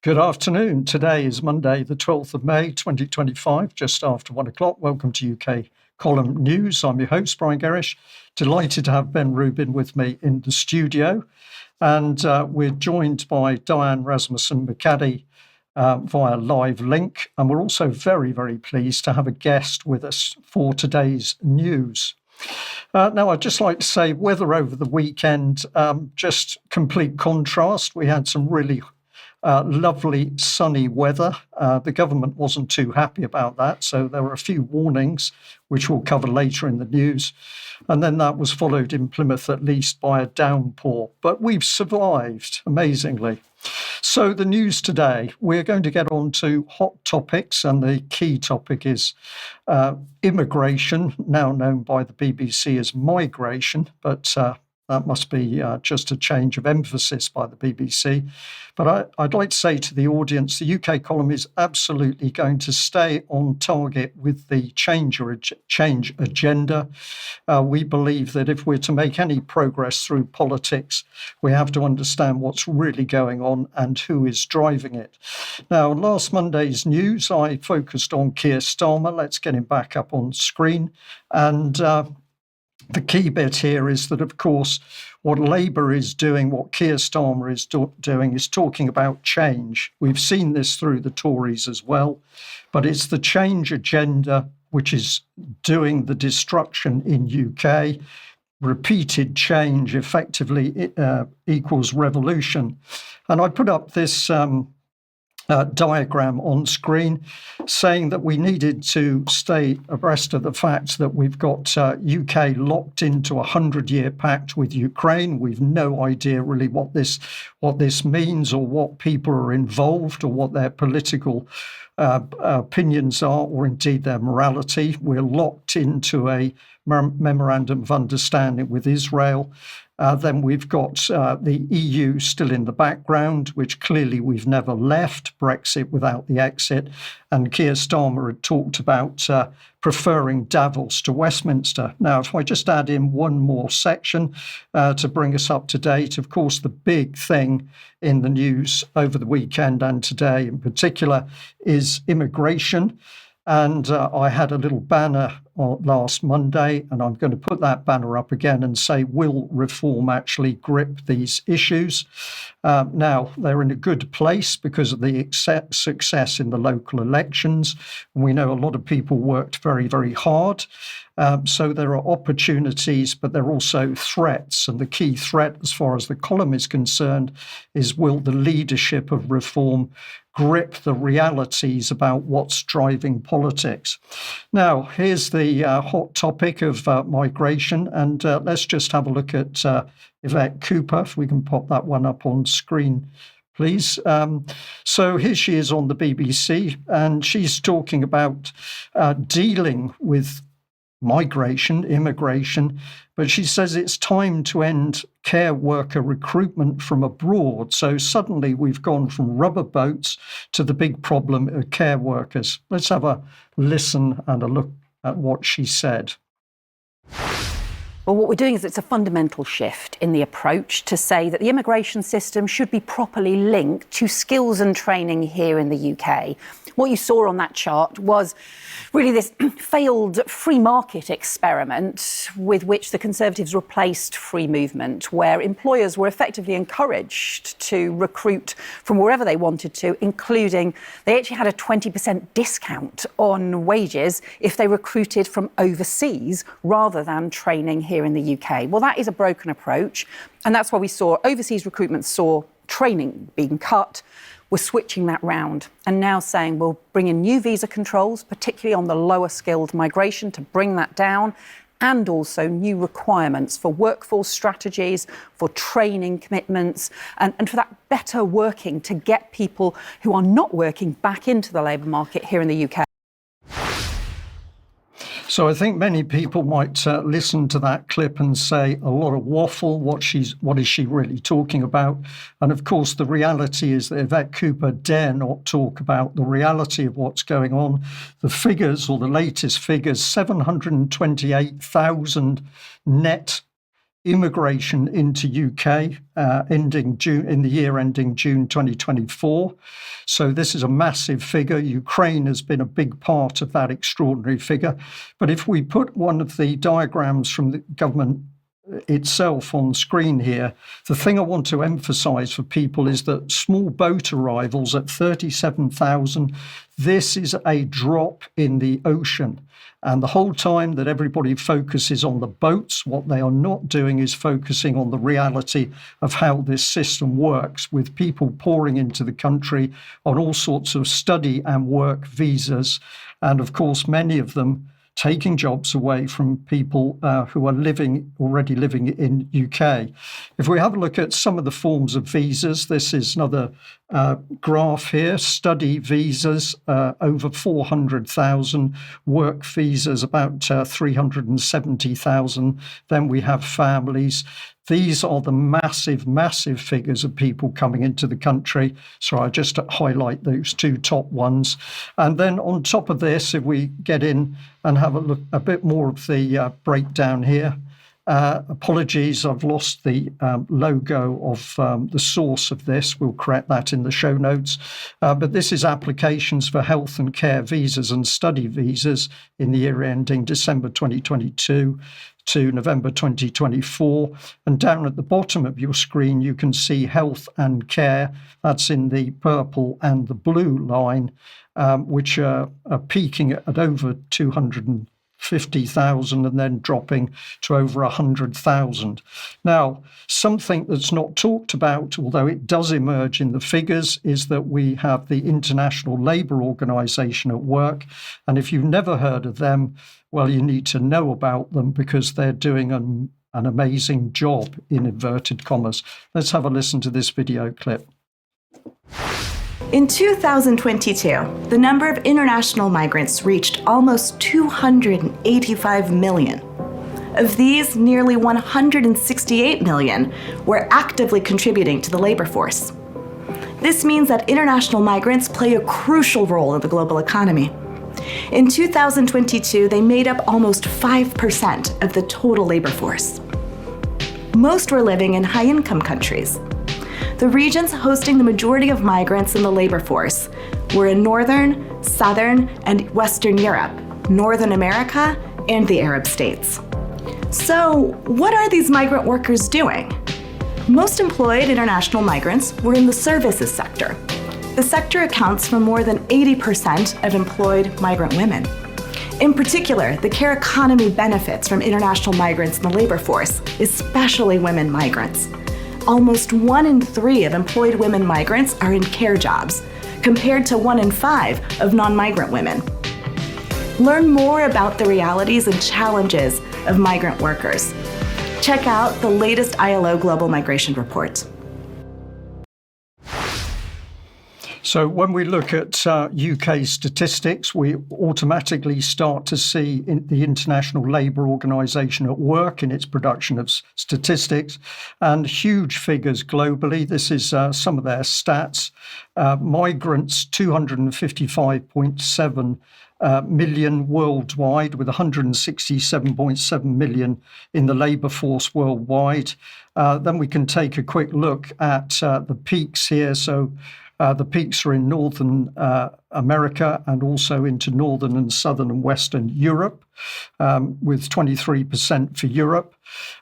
Good afternoon. Today is Monday, the 12th of May, 2025, just after 1 o'clock. Welcome to UK Column News. I'm your host, Brian Gerrish. Delighted to have Ben Rubin with me in the studio. And we're joined by Diane, Rasmussen, McAdie via live link. And we're also very, very pleased to have a guest with us for today's news. Now, I'd just like to say weather over the weekend, just complete contrast. We had some really lovely sunny weather. The government wasn't too happy about that, so there were a few warnings, which we'll cover later in the news. And then that was followed in Plymouth, at least, by a downpour. But we've survived, amazingly. So the news today, we're going to get on to hot topics, and the key topic is immigration, now known by the BBC as migration, but that must be just a change of emphasis by the BBC. But I'd like to say to the audience, the UK column is absolutely going to stay on target with the change agenda. We believe that if we're to make any progress through politics, we have to understand what's really going on and who is driving it. Now, last Monday's news, I focused on Keir Starmer. Let's get him back up on screen. And the key bit here is that, of course, what Labour is doing, what Keir Starmer is doing, is talking about change. We've seen this through the Tories as well, but it's the change agenda which is doing the destruction in UK. Repeated change effectively equals revolution. And I put up this diagram on screen saying that we needed to stay abreast of the fact that we've got UK locked into a 100-year pact with Ukraine. We've no idea really what this means, or what people are involved, or what their political opinions are, or indeed their morality. We're locked into a memorandum of understanding with Israel. Then we've got the EU still in the background, which clearly we've never left, Brexit without the exit. And Keir Starmer had talked about preferring Davos to Westminster. Now, if I just add in one more section to bring us up to date, of course, the big thing in the news over the weekend and today in particular is immigration. And I had a little banner last Monday, and I'm going to put that banner up again and say, will reform actually grip these issues? Now, they're in a good place because of the success in the local elections. We know a lot of people worked very, very hard. So there are opportunities, but there are also threats. And the key threat, as far as the column is concerned, is will the leadership of reform grip the realities about what's driving politics? Now, here's the hot topic of migration, and let's just have a look at Yvette Cooper, if we can pop that one up on screen, please. So here she is on the BBC, and she's talking about dealing with migration, immigration, but she says it's time to end care worker recruitment from abroad. So suddenly we've gone from rubber boats to the big problem of care workers. Let's have a listen and a look at what she said. Well, what we're doing is it's a fundamental shift in the approach to say that the immigration system should be properly linked to skills and training here in the UK. What you saw on that chart was really this failed free market experiment with which the Conservatives replaced free movement, where employers were effectively encouraged to recruit from wherever they wanted to, including they actually had a 20% discount on wages if they recruited from overseas rather than training here in the UK. Well, that is a broken approach, and that's why we saw overseas recruitment saw training being cut. We're switching that round and now saying we'll bring in new visa controls, particularly on the lower skilled migration, to bring that down, and also new requirements for workforce strategies, for training commitments, and for that better working to get people who are not working back into the labour market here in the UK. So I think many people might listen to that clip and say a lot of waffle. What is she really talking about? And of course, the reality is that Yvette Cooper dare not talk about the reality of what's going on. The figures, or the latest figures, 728,000 net immigration into UK ending June, in the year ending June 2024. So this is a massive figure. Ukraine has been a big part of that extraordinary figure. But if we put one of the diagrams from the government itself on screen here, the thing I want to emphasize for people is that small boat arrivals at 37,000, this is a drop in the ocean. And the whole time that everybody focuses on the boats, what they are not doing is focusing on the reality of how this system works, with people pouring into the country on all sorts of study and work visas. And of course, many of them taking jobs away from people who are already living in UK. If we have a look at some of the forms of visas, this is another graph here. Study visas, over 400,000. Work visas, about 370,000. Then we have families. These are the massive, massive figures of people coming into the country. So I just highlight those two top ones. And then on top of this, if we get in and have a look a bit more of the breakdown here. Apologies, I've lost the logo of the source of this. We'll correct that in the show notes. But this is applications for health and care visas and study visas in the year ending December 2022 to November 2024. And down at the bottom of your screen, you can see health and care. That's in the purple and the blue line, which are peaking at over 250,000 and then dropping to over 100,000. Now, something that's not talked about, although it does emerge in the figures, is that we have the International Labour Organization at work. And if you've never heard of them, well, you need to know about them because they're doing an amazing job, in inverted commas. Let's have a listen to this video clip. In 2022, the number of international migrants reached almost 285 million. Of these, nearly 168 million were actively contributing to the labor force. This means that international migrants play a crucial role in the global economy. In 2022, they made up almost 5% of the total labor force. Most were living in high-income countries. The regions hosting the majority of migrants in the labor force were in Northern, Southern, and Western Europe, Northern America, and the Arab states. So, what are these migrant workers doing? Most employed international migrants were in the services sector. The sector accounts for more than 80% of employed migrant women. In particular, the care economy benefits from international migrants in the labor force, especially women migrants. Almost 1 in 3 of employed women migrants are in care jobs, compared to 1 in 5 of non-migrant women. Learn more about the realities and challenges of migrant workers. Check out the latest ILO Global Migration Report. So when we look at UK statistics, we automatically start to see the International Labour Organization at work in its production of statistics, and huge figures globally. This is some of their stats. Migrants, 255.7 million worldwide, with 167.7 million in the labour force worldwide. Then we can take a quick look at the peaks here. So the peaks are in Northern America and also into Northern and Southern and Western Europe, with 23% for Europe.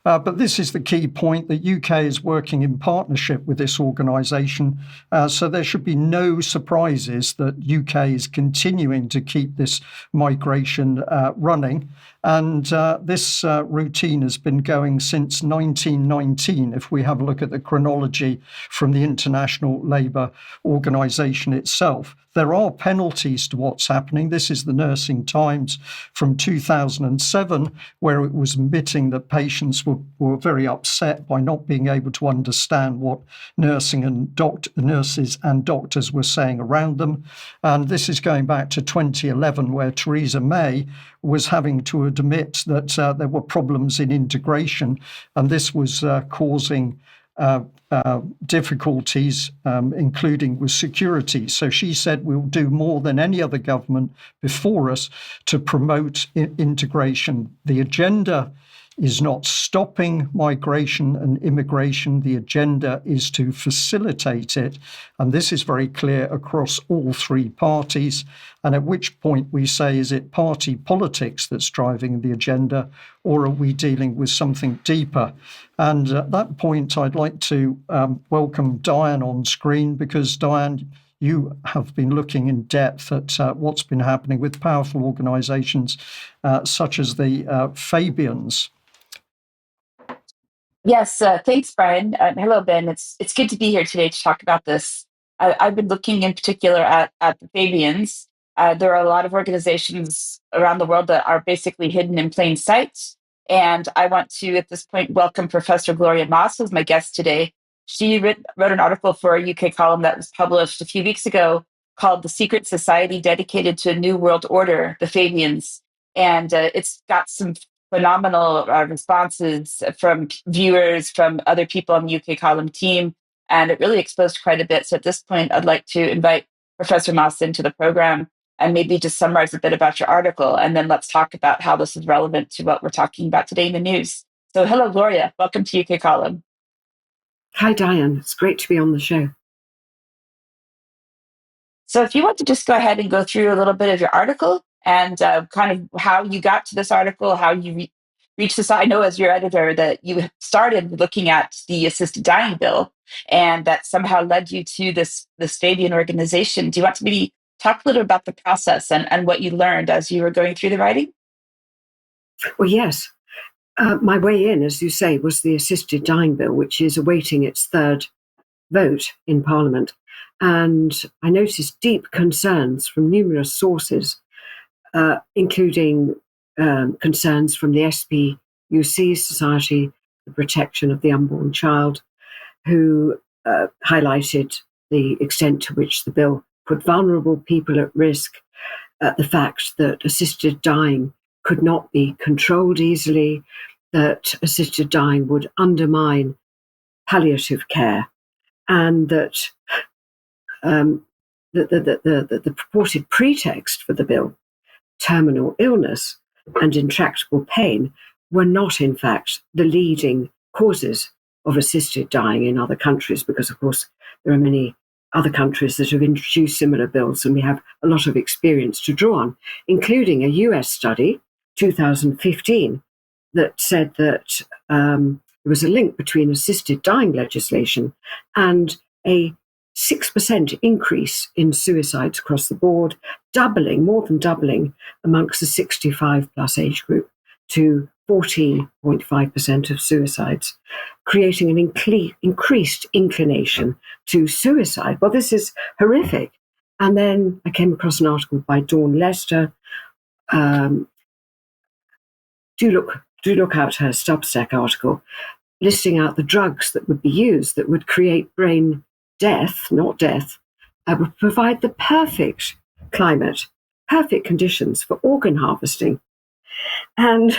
But this is the key point, that UK is working in partnership with this organisation, so there should be no surprises that UK is continuing to keep this migration running. And this routine has been going since 1919, if we have a look at the chronology from the International Labour Organisation itself. There are penalties to what's happening. This is the Nursing Times from 2007, where it was admitting that patients were very upset by not being able to understand what nurses and doctors were saying around them. And this is going back to 2011, where Theresa May was having to admit that there were problems in integration, and this was causing difficulties, including with security. So she said, we'll do more than any other government before us to promote integration. The agenda is not stopping migration and immigration. The agenda is to facilitate it. And this is very clear across all three parties. And at which point we say, is it party politics that's driving the agenda, or are we dealing with something deeper? And at that point, I'd like to welcome Diane on screen, because Diane, you have been looking in depth at what's been happening with powerful organisations such as the Fabians. Yes, thanks, Brian. Hello, Ben. It's good to be here today to talk about this. I've been looking in particular at the Fabians. There are a lot of organizations around the world that are basically hidden in plain sight. And I want to, at this point, welcome Professor Gloria Moss, who's my guest today. She wrote an article for a UK column that was published a few weeks ago called "The Secret Society Dedicated to a New World Order, the Fabians." And it's got some phenomenal responses from viewers, from other people on the UK column team, and it really exposed quite a bit. So at this point, I'd like to invite Professor Moss into the program and maybe just summarize a bit about your article, and then let's talk about how this is relevant to what we're talking about today in the news. So hello, Gloria. Welcome to UK column. Hi, Diane. It's great to be on the show. So if you want to just go ahead and go through a little bit of your article and kind of how you got to this article, how you reached this. I know as your editor that you started looking at the assisted dying bill, and that somehow led you to this Fabian organization. Do you want to maybe talk a little about the process and what you learned as you were going through the writing? Well, yes. My way in, as you say, was the assisted dying bill, which is awaiting its third vote in Parliament. And I noticed deep concerns from numerous sources, including concerns from the SPUC Society, the Protection of the Unborn Child, who highlighted the extent to which the bill put vulnerable people at risk, the fact that assisted dying could not be controlled easily, that assisted dying would undermine palliative care, and that the purported pretext for the bill, terminal illness and intractable pain, were not, in fact, the leading causes of assisted dying in other countries, because, of course, there are many other countries that have introduced similar bills, and we have a lot of experience to draw on, including a US study, 2015, that said that there was a link between assisted dying legislation and a 6% increase in suicides across the board, more than doubling amongst the 65 plus age group to 14.5% of suicides, creating an increased inclination to suicide. Well, this is horrific. And then I came across an article by Dawn Lester. Do look out her Substack article, listing out the drugs that would be used that would create brain death, not death, would provide the perfect climate, perfect conditions for organ harvesting. And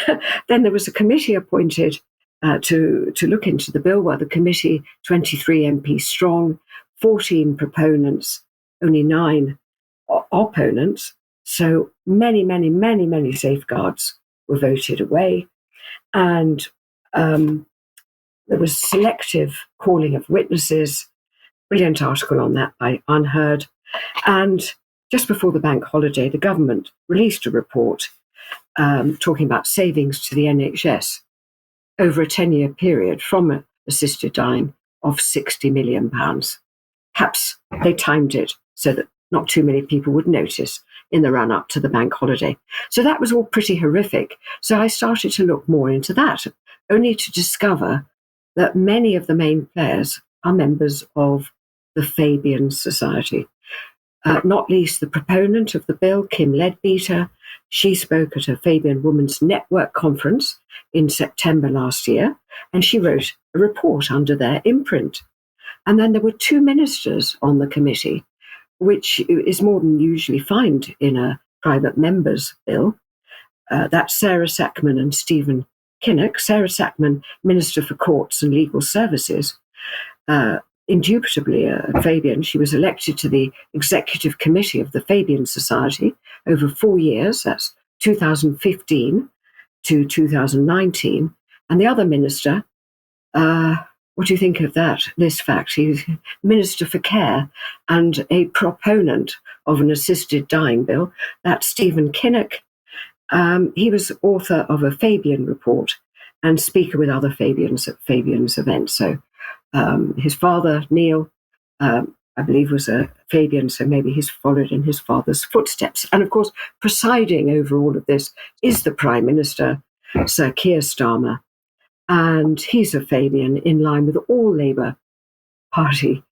then there was a committee appointed to look into the bill, where the committee, 23 MPs strong, 14 proponents, only 9 opponents. So many safeguards were voted away. And there was selective calling of witnesses. Brilliant article on that by Unheard. And just before the bank holiday, the government released a report talking about savings to the NHS over a 10-year period from assisted dying of £60 million. Perhaps they timed it so that not too many people would notice in the run-up to the bank holiday. So that was all pretty horrific. So I started to look more into that, only to discover that many of the main players are members of the Fabian Society, not least the proponent of the bill, Kim Leadbeater. She spoke at a Fabian Women's Network conference in September last year, and she wrote a report under their imprint. And then there were 2 ministers on the committee, which is more than usually find in a private member's bill. That's Sarah Sackman and Stephen Kinnock. Sarah Sackman, Minister for Courts and Legal Services, indubitably a Fabian. She was elected to the executive committee of the Fabian Society over 4 years. That's 2015 to 2019. And the other minister, what do you think of this fact? He's Minister for Care and a proponent of an assisted dying bill. That's Stephen Kinnock. He was author of a Fabian report and speaker with other Fabians at Fabians events. So his father, Neil, I believe was a Fabian, so maybe he's followed in his father's footsteps. And of course, presiding over all of this is the Prime Minister, Sir Keir Starmer. And he's a Fabian in line with all Labour Party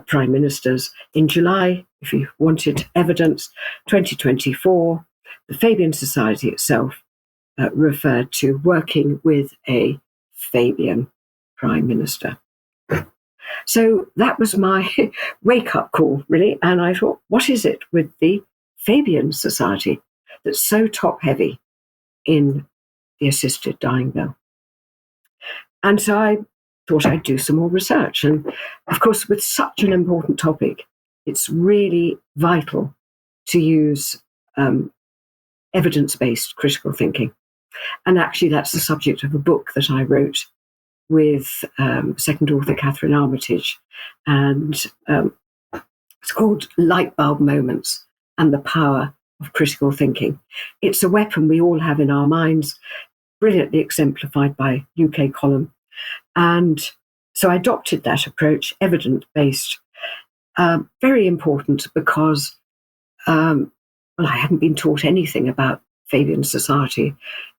Prime Ministers. In July, if you wanted evidence, 2024, the Fabian Society itself referred to working with a Fabian Prime Minister. So that was my wake-up call, really. And I thought, what is it with the Fabian Society that's so top-heavy in the assisted dying bill? And so I thought I'd do some more research. And of course, with such an important topic, it's really vital to use evidence-based critical thinking. And actually, that's the subject of a book that I wrote with second author Catherine Armitage. And it's called Light Bulb Moments and the Power of Critical Thinking. It's a weapon we all have in our minds, brilliantly exemplified by UK Column. And so I adopted that approach, evidence-based, very important because I hadn't been taught anything about Fabian Society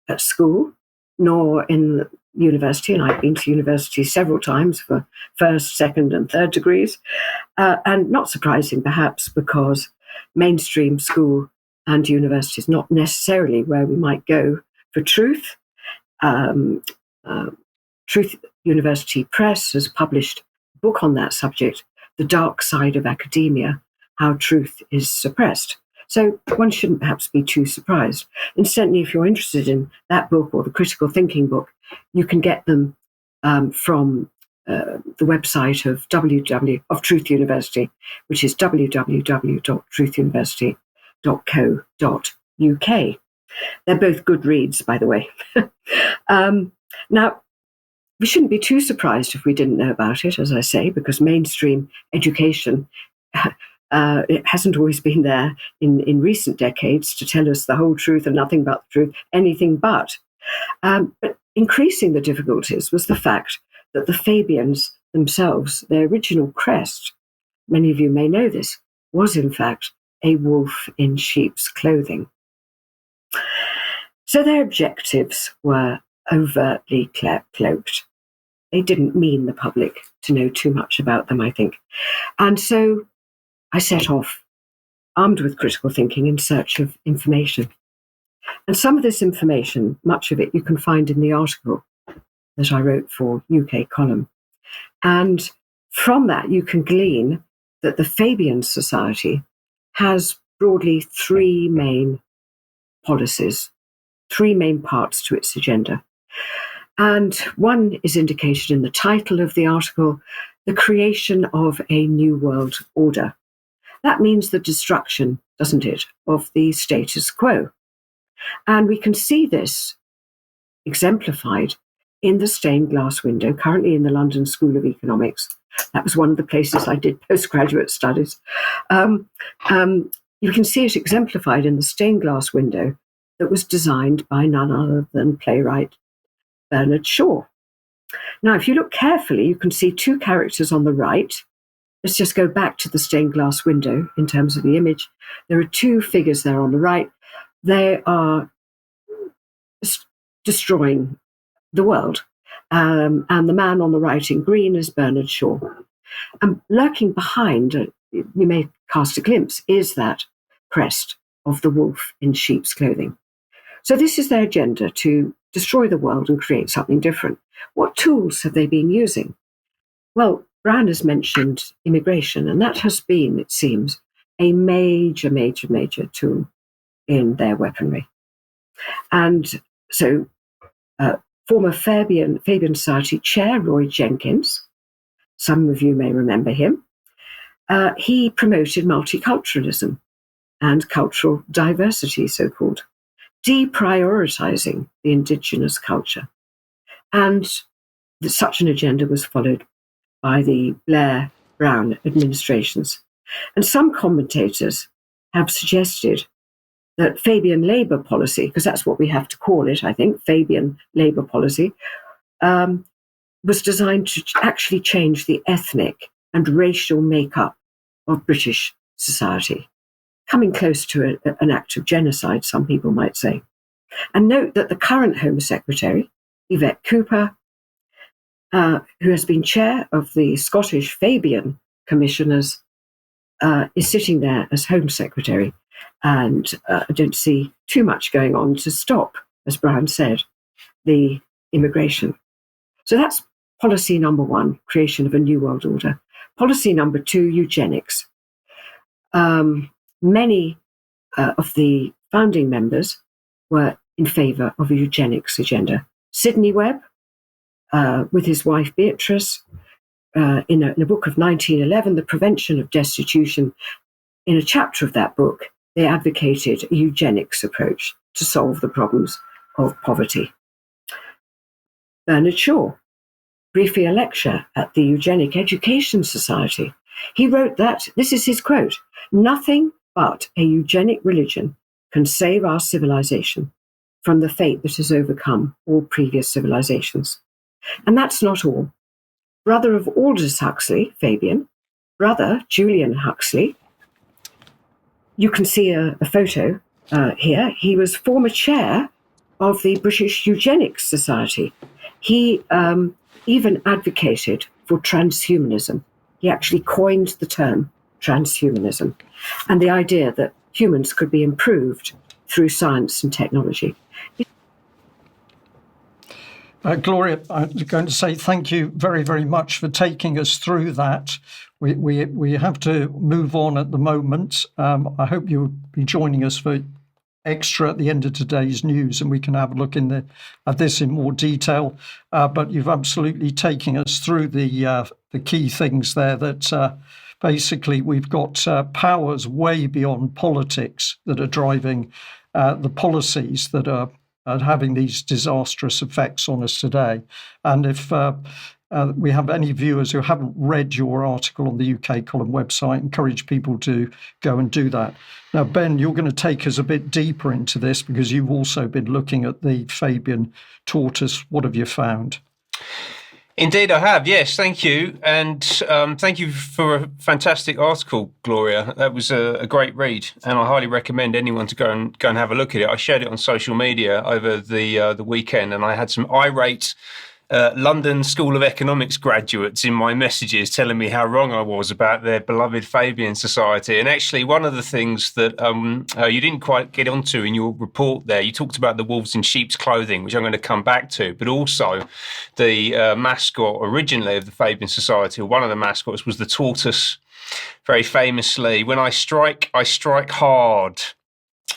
at school, nor in university, and I've been to university several times for first, second, and third degrees, and not surprising perhaps because mainstream school and university is not necessarily where we might go for truth. Truth University Press has published a book on that subject, The Dark Side of Academia, How Truth is Suppressed. So one shouldn't perhaps be too surprised. And certainly if you're interested in that book or the critical thinking book, you can get them from the website of Truth University, which is www.truthuniversity.co.uk. They're both good reads, by the way. Now, we shouldn't be too surprised if we didn't know about it, as I say, because mainstream education it hasn't always been there in recent decades to tell us the whole truth and nothing but the truth, anything but. But increasing the difficulties was the fact that the Fabians themselves, their original crest, many of you may know this, was in fact a wolf in sheep's clothing. So their objectives were overtly cloaked. They didn't mean the public to know too much about them, I think. And so I set off, armed with critical thinking, in search of information. And some of this information, much of it, you can find in the article that I wrote for UK Column. And from that, you can glean that the Fabian Society has broadly three main policies, three main parts to its agenda. And one is indicated in the title of the article, the creation of a new world order. That means the destruction, doesn't it, of the status quo. And we can see this exemplified in the stained glass window, currently in the London School of Economics. That was one of the places I did postgraduate studies. You can see it exemplified in the stained glass window that was designed by none other than playwright Bernard Shaw. Now, if you look carefully, you can see two characters on the right. Let's just go back to the stained glass window in terms of the image. There are two figures there on the right. They are destroying the world. And the man on the right in green is Bernard Shaw. And lurking behind, you may cast a glimpse, is that crest of the wolf in sheep's clothing. So this is their agenda, to destroy the world and create something different. What tools have they been using? Well, Brown has mentioned immigration, and that has been, it seems, a major tool in their weaponry. And so former Fabian Society chair, Roy Jenkins, some of you may remember him, he promoted multiculturalism and cultural diversity, so-called, deprioritizing the indigenous culture. And such an agenda was followed by the Blair-Brown administrations. And some commentators have suggested that Fabian Labour policy, because that's what we have to call it, I think, Fabian Labour policy, was designed to actually change the ethnic and racial makeup of British society, coming close to an act of genocide, some people might say. And note that the current Home Secretary, Yvette Cooper, who has been chair of the Scottish Fabian Commissioners, is sitting there as Home Secretary. And I don't see too much going on to stop, as Brian said, the immigration. So that's policy number one, creation of a new world order. Policy number two, eugenics. Many of the founding members were in favour of a eugenics agenda. Sidney Webb, with his wife Beatrice, in a book of 1911, The Prevention of Destitution, in a chapter of that book, they advocated a eugenics approach to solve the problems of poverty. Bernard Shaw, briefly a lecturer at the Eugenic Education Society, he wrote that, this is his quote, "Nothing but a eugenic religion can save our civilization from the fate that has overcome all previous civilizations." And that's not all. Brother of Aldous Huxley, Fabian, brother Julian Huxley, you can see a photo here. He was former chair of the British Eugenics Society. He even advocated for transhumanism. He actually coined the term transhumanism and the idea that humans could be improved through science and technology. Gloria, I'm going to say thank you very, very much for taking us through that. We have to move on at the moment. I hope you'll be joining us for extra at the end of today's news, and we can have a look at this in more detail. But you've absolutely taken us through the key things there. That basically we've got powers way beyond politics that are driving the policies that are having these disastrous effects on us today. And if we have any viewers who haven't read your article on the UK Column website, encourage people to go and do that. Now, Ben, you're going to take us a bit deeper into this because you've also been looking at the Fabian tortoise. What have you found? Indeed, I have. Yes, thank you. And thank you for a fantastic article, Gloria. That was a great read, and I highly recommend anyone to go and have a look at it. I shared it on social media over the weekend, and I had some irate London School of Economics graduates in my messages telling me how wrong I was about their beloved Fabian Society. And actually, one of the things that you didn't quite get onto in your report there, you talked about the wolves in sheep's clothing, which I'm going to come back to, but also the mascot originally of the Fabian Society, or one of the mascots, was the tortoise. Very famously, when I strike hard.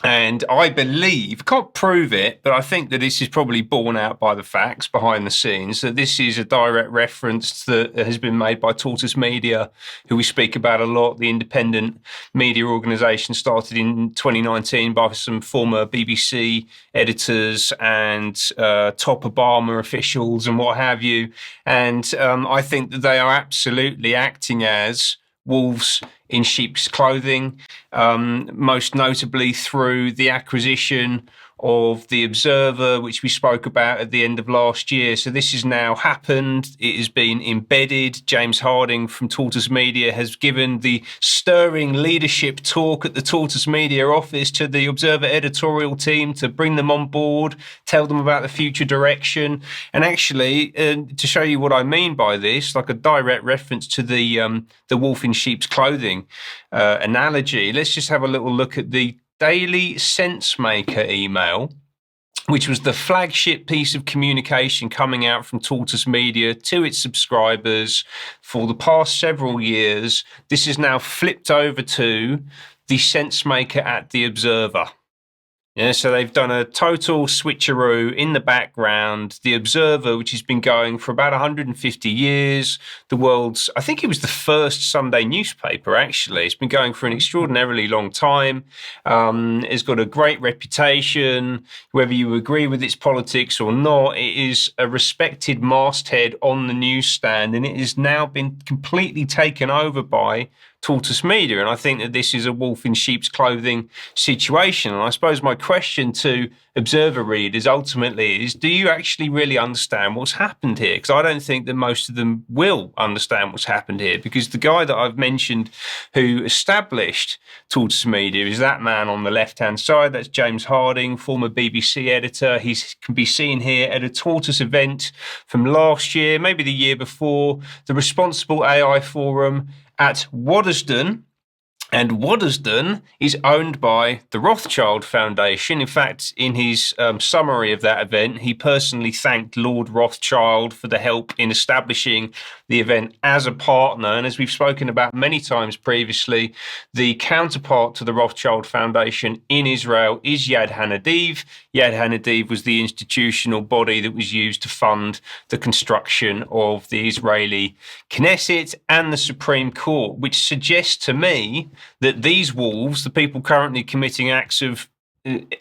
And I believe, can't prove it, but I think that this is probably borne out by the facts behind the scenes, that this is a direct reference that has been made by Tortoise Media, who we speak about a lot, the independent media organisation started in 2019 by some former BBC editors and top Obama officials and what have you. And I think that they are absolutely acting as wolves in sheep's clothing, most notably through the acquisition of the Observer, which we spoke about at the end of last year. So this has now happened. It has been embedded. James Harding from Tortoise Media has given the stirring leadership talk at the Tortoise Media office to the Observer editorial team to bring them on board, tell them about the future direction. And actually, to show you what I mean by this, like a direct reference to the wolf in sheep's clothing analogy, let's just have a little look at the Daily Sensemaker email, which was the flagship piece of communication coming out from Tortoise Media to its subscribers for the past several years. This is now flipped over to the Sensemaker at the Observer. Yeah, so they've done a total switcheroo in the background. The Observer, which has been going for about 150 years, the world's, I think it was the first Sunday newspaper, actually. It's been going for an extraordinarily long time. It's got a great reputation. Whether you agree with its politics or not, it is a respected masthead on the newsstand, and it has now been completely taken over by Tortoise Media. And I think that this is a wolf in sheep's clothing situation. And I suppose my question to Observer readers ultimately is, do you actually really understand what's happened here? Because I don't think that most of them will understand what's happened here, because the guy that I've mentioned who established Tortoise Media is that man on the left-hand side. That's James Harding, former BBC editor. He can be seen here at a Tortoise event from last year, maybe the year before, the Responsible AI Forum at Waddesdon. And Waddesdon is owned by the Rothschild Foundation. In fact, in his summary of that event, he personally thanked Lord Rothschild for the help in establishing the event as a partner. And as we've spoken about many times previously, the counterpart to the Rothschild Foundation in Israel is Yad Hanadiv. Yad Hanadiv was the institutional body that was used to fund the construction of the Israeli Knesset and the Supreme Court, which suggests to me that these wolves, the people currently committing acts of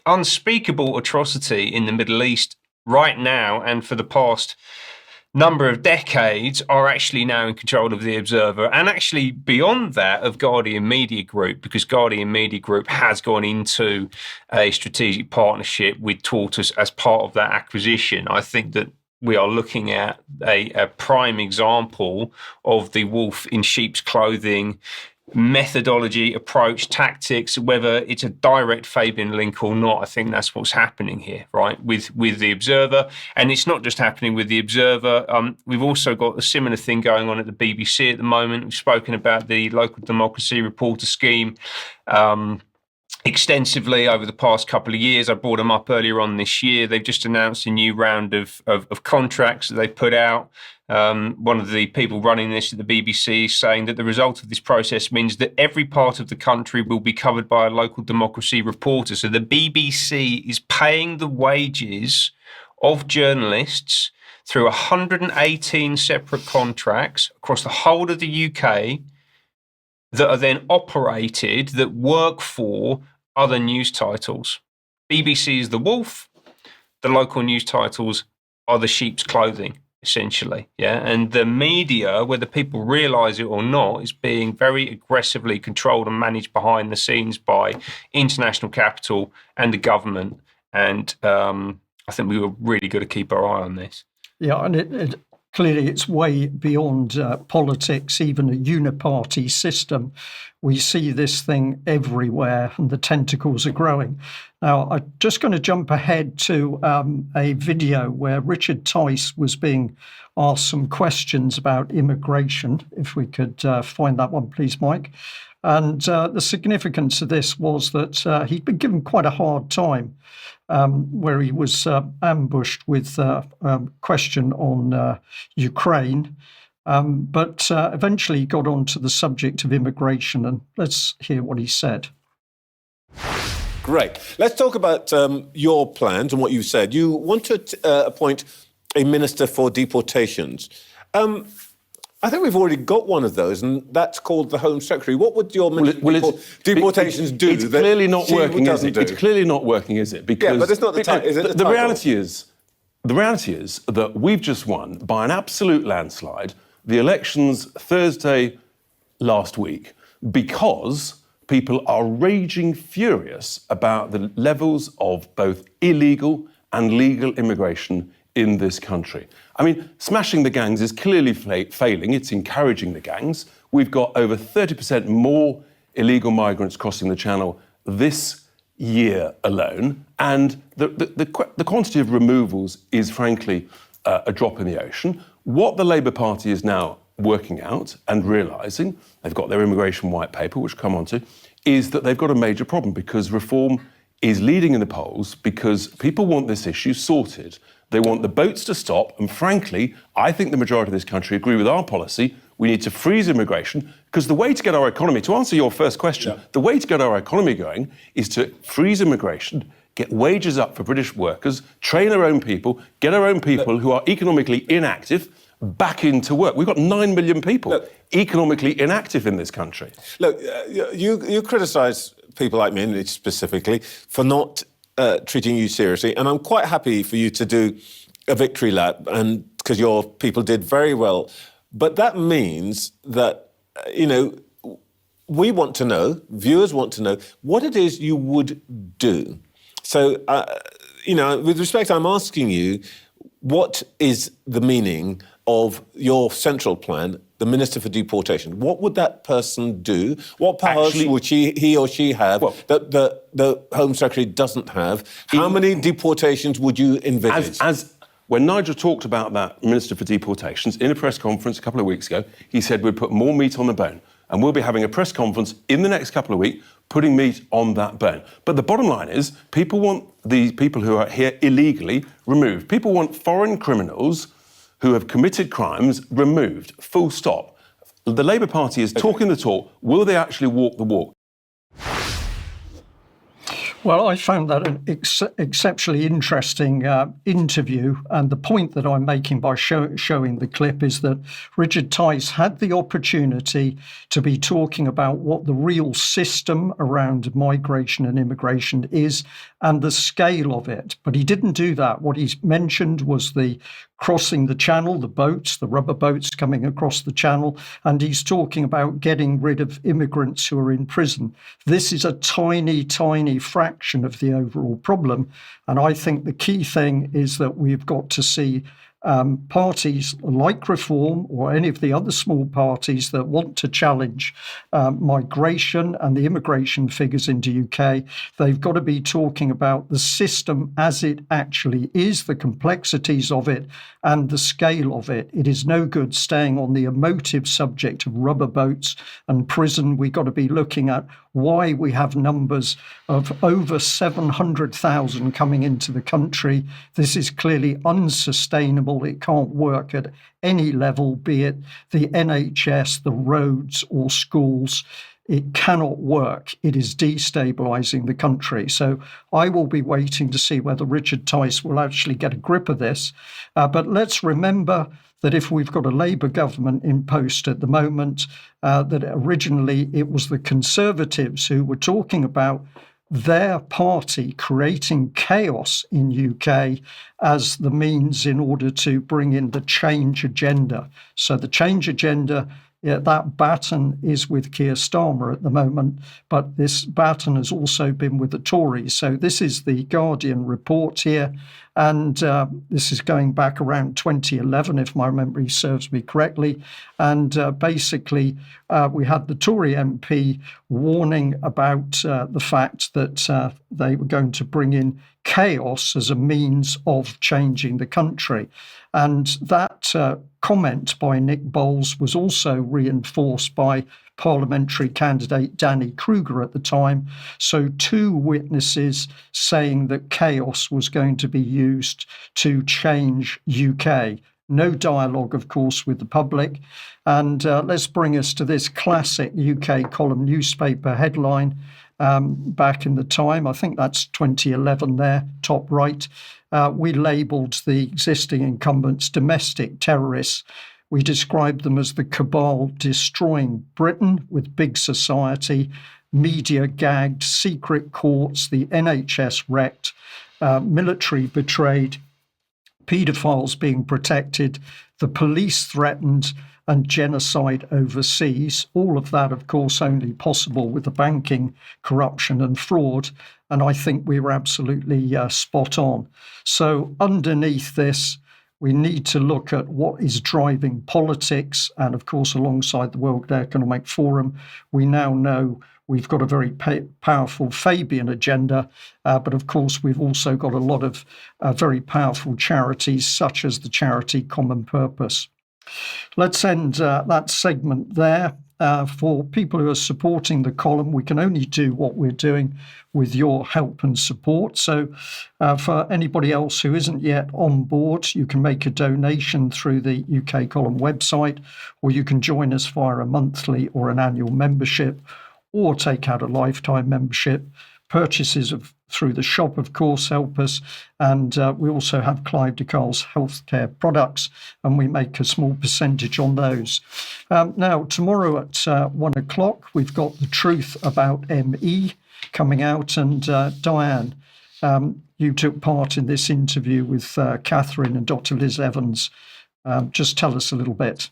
unspeakable atrocity in the Middle East right now and for the past number of decades, are actually now in control of the Observer, and actually beyond that of Guardian Media Group, because Guardian Media Group has gone into a strategic partnership with Tortoise as part of that acquisition. I think that we are looking at a prime example of the wolf in sheep's clothing methodology, approach, tactics, whether it's a direct Fabian link or not. I think that's what's happening here, right, with the Observer. And it's not just happening with the Observer. We've also got a similar thing going on at the BBC at the moment. We've spoken about the local democracy reporter scheme extensively over the past couple of years. I brought them up earlier on this year. They've just announced a new round of contracts that they put out. One of the people running this at the BBC is saying that the result of this process means that every part of the country will be covered by a local democracy reporter. So the BBC is paying the wages of journalists through 118 separate contracts across the whole of the UK that are then operated, that work for other news titles. BBC is the wolf, the local news titles are the sheep's clothing, essentially. Yeah. And the media, whether people realise it or not, is being very aggressively controlled and managed behind the scenes by international capital and the government. And I think we were really got to keep our eye on this. Yeah, and clearly it's way beyond politics, even a uniparty system. We see this thing everywhere and the tentacles are growing. Now, I'm just going to jump ahead to a video where Richard Tice was being asked some questions about immigration. If we could find that one, please, Mike. And the significance of this was that he'd been given quite a hard time, where he was ambushed with a question on Ukraine, but eventually got onto the subject of immigration. And let's hear what he said. Great. Let's talk about your plans and what you said. You want to appoint a minister for deportations. I think we've already got one of those, and that's called the Home Secretary. What would your deportations do? It's clearly not working, is it? It's clearly not working, is it? Because but it's not the time. Is it the reality is that we've just won by an absolute landslide the elections Thursday last week because people are raging furious about the levels of both illegal and legal immigration in this country. I mean, smashing the gangs is clearly failing. It's encouraging the gangs. We've got over 30% more illegal migrants crossing the Channel this year alone. And the quantity of removals is, frankly, a drop in the ocean. What the Labour Party is now working out and realising, they've got their immigration white paper, which we'll come on to, is that they've got a major problem because reform is leading in the polls because people want this issue sorted. They want the boats to stop. And frankly, I think the majority of this country agree with our policy. We need to freeze immigration because the way to get our economy, to answer your first question, the way to get our economy going is to freeze immigration, get wages up for British workers, train our own people, get our own people who are economically inactive back into work. We've got 9 million people economically inactive in this country. Look, you criticise people like me, and specifically, for not treating you seriously, and I'm quite happy for you to do a victory lap, and because your people did very well. But that means that, we want to know, viewers want to know, what it is you would do. So, with respect, I'm asking you, what is the meaning of your central plan, the Minister for Deportation? What would that person do? What powers would he or she have that the Home Secretary doesn't have? How many deportations would you envisage? When Nigel talked about that Minister for Deportations in a press conference a couple of weeks ago, he said we'd put more meat on the bone. And we'll be having a press conference in the next couple of weeks, putting meat on that bone. But the bottom line is, people want the people who are here illegally removed. People want foreign criminals who have committed crimes removed, full stop. The Labour Party is talking the talk. Will they actually walk the walk? Well, I found that an exceptionally interesting interview, and the point that I'm making by showing the clip is that Richard Tice had the opportunity to be talking about what the real system around migration and immigration is and the scale of it, but he didn't do that. What he mentioned was the crossing the channel, the boats, the rubber boats coming across the channel, and he's talking about getting rid of immigrants who are in prison. This is a tiny, tiny fraction of the overall problem, and I think the key thing is that we've got to see parties like Reform or any of the other small parties that want to challenge migration and the immigration figures into UK, they've got to be talking about the system as it actually is, the complexities of it and the scale of it. It is no good staying on the emotive subject of rubber boats and prison. We've got to be looking at why we have numbers of over 700,000 coming into the country. This is clearly unsustainable. It can't work at any level, be it the NHS, the roads or schools. It cannot work. It is destabilising the country. So I will be waiting to see whether Richard Tice will actually get a grip of this. But let's remember that if we've got a Labour government in post at the moment, that originally it was the Conservatives who were talking about their party creating chaos in UK as the means in order to bring in the change agenda. So the change agenda, that baton is with Keir Starmer at the moment, but this baton has also been with the Tories. So this is the Guardian report here, and this is going back around 2011, if my memory serves me correctly. And basically, we had the Tory MP warning about the fact that they were going to bring in chaos as a means of changing the country. And that comment by Nick Bowles was also reinforced by parliamentary candidate Danny Kruger at the time. So 2 witnesses saying that chaos was going to be used to change UK. No dialogue, of course, with the public. And let's bring us to this classic UK column newspaper headline back in the time. I think that's 2011 there, top right. We labelled the existing incumbents domestic terrorists. We described them as the cabal destroying Britain with big society, media gagged, secret courts, the NHS wrecked, military betrayed, paedophiles being protected, the police threatened, and genocide overseas. All of that, of course, only possible with the banking corruption and fraud. And I think we were absolutely spot on. So underneath this, we need to look at what is driving politics. And of course, alongside the World Economic Forum, we now know we've got a very powerful Fabian agenda. But of course, we've also got a lot of very powerful charities, such as the charity Common Purpose. Let's end that segment there. For people who are supporting the column, we can only do what we're doing with your help and support. So for anybody else who isn't yet on board, you can make a donation through the UK column website, or you can join us via a monthly or an annual membership, or take out a lifetime membership. purchases through the shop, of course, help us. And we also have Clive de Carle's healthcare products, and we make a small percentage on those. Now, tomorrow at 1 o'clock, we've got The Truth About ME coming out. And Diane, you took part in this interview with Catherine and Dr. Liz Evans. Just tell us a little bit.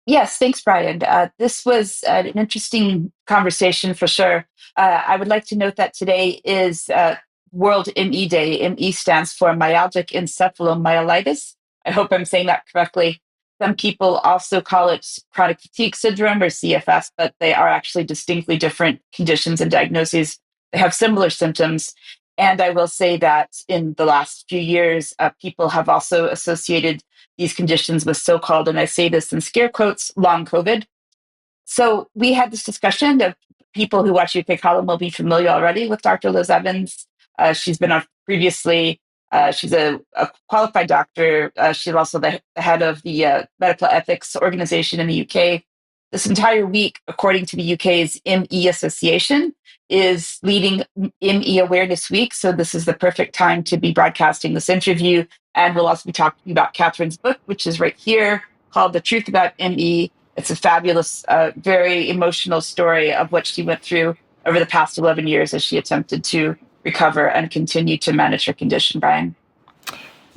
Yes, thanks, Brian. This was an interesting conversation for sure. I would like to note that today is World ME Day. ME stands for myalgic encephalomyelitis. I hope I'm saying that correctly. Some people also call it chronic fatigue syndrome or CFS, but they are actually distinctly different conditions and diagnoses. They have similar symptoms. And I will say that in the last few years, people have also associated these conditions with so-called, and I say this in scare quotes, long COVID. So we had this discussion of people who watch UK Column will be familiar already with Dr. Liz Evans. She's been on previously. She's a qualified doctor. She's also the head of the medical ethics organization in the UK. This entire week, according to the UK's ME Association, is leading ME Awareness Week. So this is the perfect time to be broadcasting this interview. And we'll also be talking about Catherine's book, which is right here, called The Truth About ME. It's a fabulous, very emotional story of what she went through over the past 11 years as she attempted to recover and continue to manage her condition, Brian.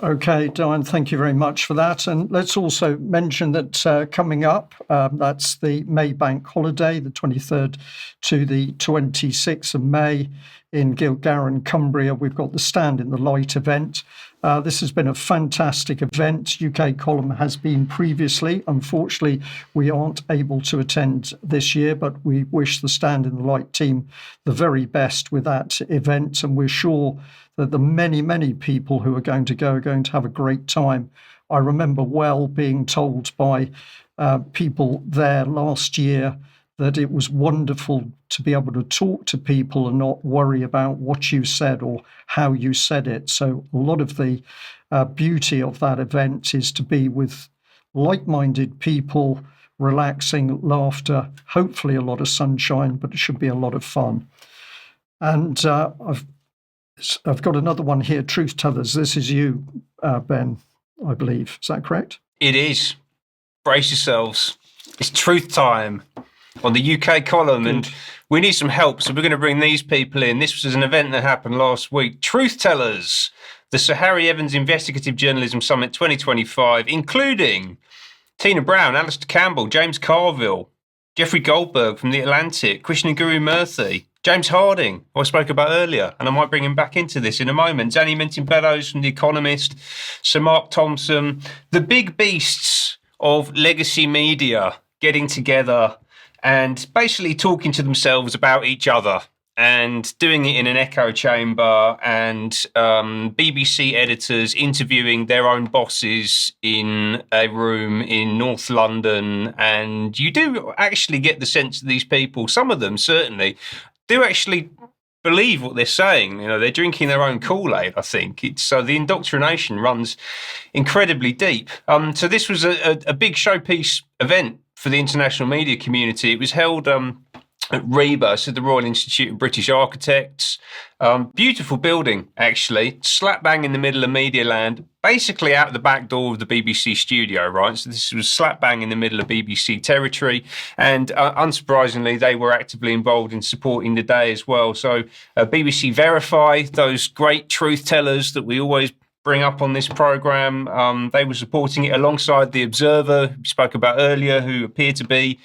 Okay, Diane, thank you very much for that. And let's also mention that coming up, that's the May Bank holiday, the 23rd to the 26th of May in Gilgarran, Cumbria. We've got the Stand in the Light event. This has been a fantastic event. UK Column has been previously. Unfortunately, we aren't able to attend this year, but we wish the Stand in the Light team the very best with that event. And we're sure that the many, many people who are going to go are going to have a great time. I remember well being told by people there last year that it was wonderful to be able to talk to people and not worry about what you said or how you said it. So a lot of the beauty of that event is to be with like-minded people, relaxing, laughter, hopefully a lot of sunshine, but it should be a lot of fun. And I've got another one here, Truth Tellers. This is you, Ben, I believe. Is that correct? It is. Brace yourselves. It's truth time on the UK Column, and we need some help, so we're going to bring these people in. This was an event that happened last week. Truth Tellers, the Sir Harry Evans Investigative Journalism Summit 2025, including Tina Brown, Alistair Campbell, James Carville, Jeffrey Goldberg from The Atlantic, Krishna Guru Murthy, James Harding, who I spoke about earlier, and I might bring him back into this in a moment. Danny Minton-Bellows from The Economist, Sir Mark Thompson, the big beasts of legacy media getting together and basically talking to themselves about each other and doing it in an echo chamber, and BBC editors interviewing their own bosses in a room in North London. And you do actually get the sense that these people, some of them certainly, do actually believe what they're saying. You know, they're drinking their own Kool-Aid, I think. So the indoctrination runs incredibly deep. So this was a big showpiece event for the international media community. It was held at RIBA, so the Royal Institute of British Architects. Beautiful building, actually, slap bang in the middle of Media Land, basically out the back door of the BBC studio, right? So this was slap bang in the middle of BBC territory. And unsurprisingly, they were actively involved in supporting the day as well. So BBC Verify, those great truth tellers that we always bring up on this programme. They were supporting it alongside The Observer, who we spoke about earlier, who appear to be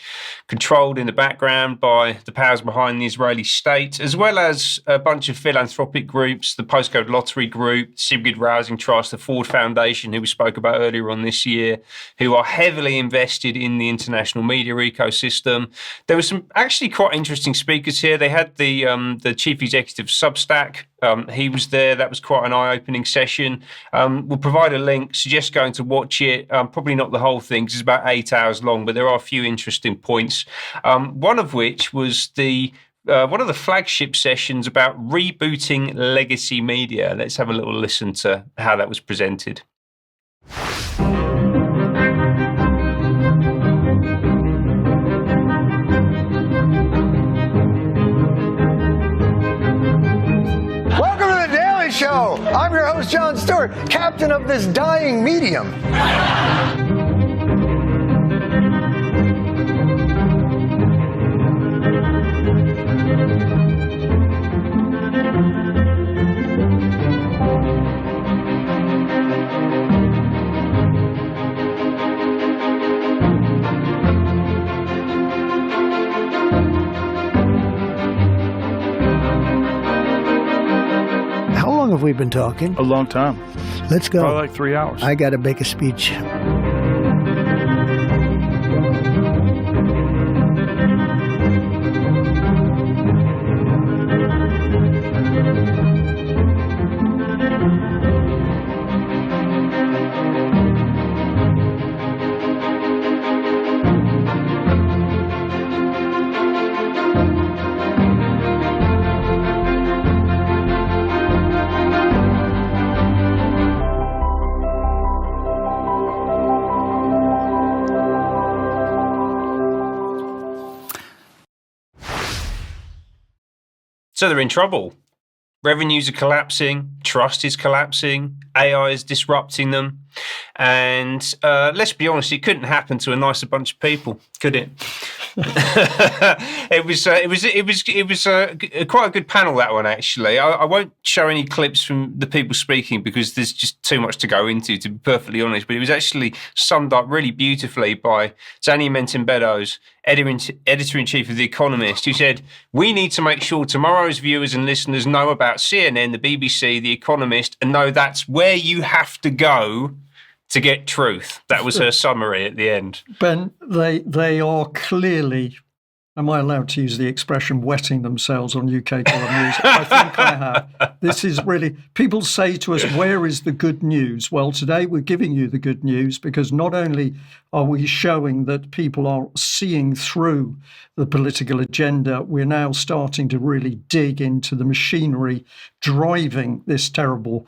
controlled in the background by the powers behind the Israeli state, as well as a bunch of philanthropic groups, the Postcode Lottery Group, Sigrid Rousing Trust, the Ford Foundation, who we spoke about earlier on this year, who are heavily invested in the international media ecosystem. There were some actually quite interesting speakers here. They had the chief executive of Substack. He was there. That was quite an eye-opening session. We'll provide a link. Suggest going to watch it. Probably not the whole thing because it's about 8 hours long, but there are a few interesting points. One of which was one of the flagship sessions about rebooting legacy media. Let's have a little listen to how that was presented. Show. I'm your host, Jon Stewart, captain of this dying medium. How long have we been talking? A long time. Let's go. Probably like 3 hours. I got to make a speech. So they're in trouble. Revenues are collapsing, trust is collapsing, AI is disrupting them, and let's be honest, it couldn't happen to a nicer bunch of people, could it? It was quite a good panel, that one, actually. I won't show any clips from the people speaking because there's just too much to go into, to be perfectly honest. But it was actually summed up really beautifully by Zanny Menton-Beddoes, editor-in-chief of The Economist, who said, "We need to make sure tomorrow's viewers and listeners know about CNN, the BBC, The Economist, and know that's where you have to go to get truth." That was her summary at the end. Ben, they are clearly, am I allowed to use the expression, wetting themselves on UK column news? I think I have. This is really, people say to us, where is the good news? Well, today we're giving you the good news because not only are we showing that people are seeing through the political agenda, we're now starting to really dig into the machinery driving this terrible